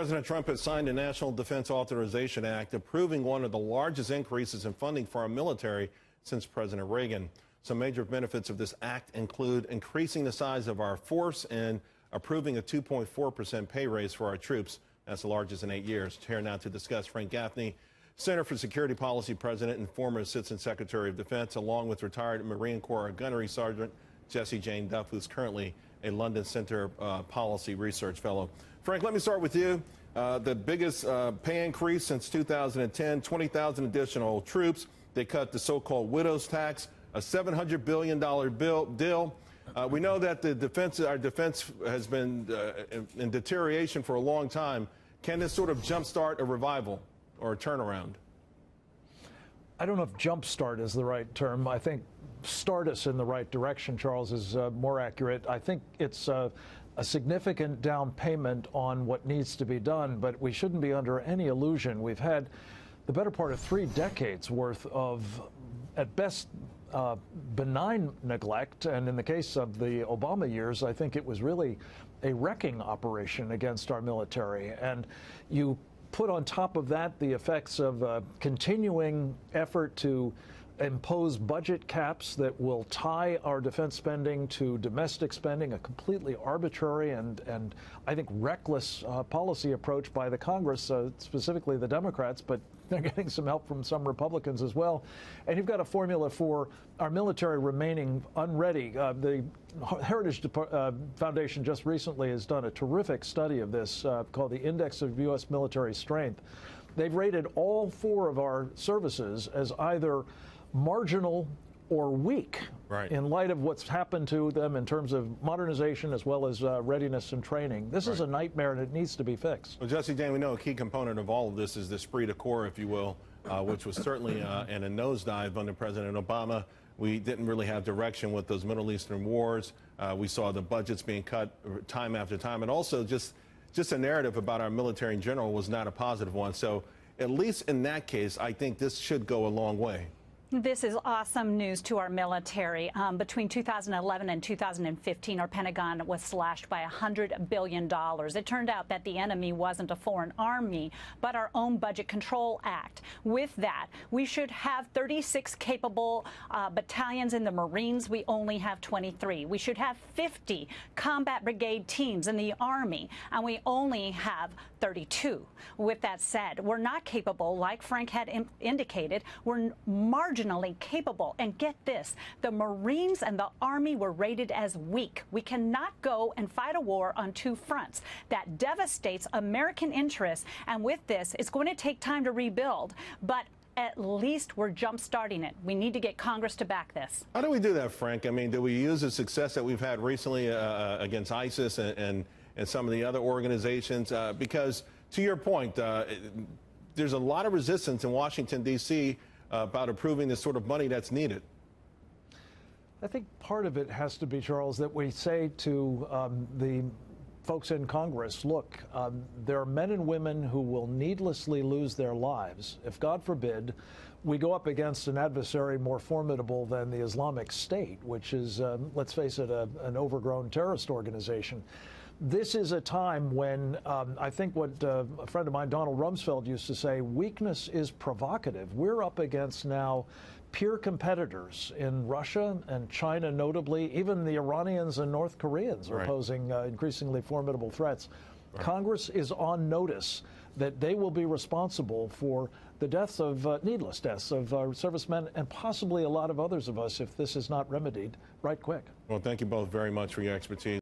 President Trump has signed a National Defense Authorization Act approving one of the largest increases in funding for our military since President Reagan. Some major benefits of this act include increasing the size of our force and approving a 2.4% pay raise for our troops. That's the largest in 8 years. Here now to discuss, Frank Gaffney, Center for Security Policy President and former Assistant Secretary of Defense, along with retired Marine Corps Gunnery Sergeant Jessie Jane Duff, who's currently a London Center Policy Research Fellow. Frank, let me start with you. The biggest pay increase since 2010, 20,000 additional troops. They cut the so-called widow's tax, a $700 billion deal. We know that our defense has been in deterioration for a long time. Can this sort of jumpstart a revival or a turnaround? I don't know if jumpstart is the right term. I think start us in the right direction, Charles, is more accurate. I think it's a significant down payment on what needs to be done, but we shouldn't be under any illusion. We've had the better part of 3 decades worth of, at best, benign neglect, and in the case of the Obama years, I think it was really a wrecking operation against our military. And you put on top of that the effects of a continuing effort to impose budget caps that will tie our defense spending to domestic spending, a completely arbitrary and I think reckless policy approach by the Congress, specifically the Democrats, but they're getting some help from some Republicans as well. And you've got a formula for our military remaining unready. The Heritage Foundation just recently has done a terrific study of this called the Index of U.S. Military Strength. They've rated all 4 of our services as either marginal or weak, right, in light of what's happened to them in terms of modernization as well as readiness and training. This is a nightmare, and it needs to be fixed. Well, Jessie Jane, we know a key component of all of this is the esprit de corps, if you will, which was certainly in a nosedive under President Obama. We didn't really have direction with those Middle Eastern wars. We saw the budgets being cut time after time, and also just a narrative about our military in general was not a positive one. So at least in that case, I think this should go a long way. This is awesome news to our military. Between 2011 and 2015, our Pentagon was slashed by $100 billion. It turned out that the enemy wasn't a foreign army, but our own Budget Control Act. With that, we should have 36 capable battalions in the Marines. We only have 23. We should have 50 combat brigade teams in the Army, and we only have 32. With that said, we're not capable, like Frank had indicated, we're marginally capable. And get this, the Marines and the Army were rated as weak. We cannot go and fight a war on 2 fronts. That devastates American interests. And with this, it's going to take time to rebuild. But at least we're jump-starting it. We need to get Congress to back this. How do we do that, Frank? I mean, do we use the success that we've had recently against ISIS and some of the other organizations? Because, to your point, there's a lot of resistance in Washington, D.C., about approving the sort of money that's needed. I think part of it has to be, Charles, that we say to the folks in Congress, look, there are men and women who will needlessly lose their lives if, God forbid, we go up against an adversary more formidable than the Islamic State, which is, let's face it, an overgrown terrorist organization. This is a time when I think what a friend of mine, Donald Rumsfeld, used to say, weakness is provocative. We're up against now peer competitors in Russia and China, notably. Even the Iranians and North Koreans are posing increasingly formidable threats. Congress is on notice that they will be responsible for the deaths of, needless deaths of our servicemen and possibly a lot of others of us if this is not remedied right quick. Well, thank you both very much for your expertise.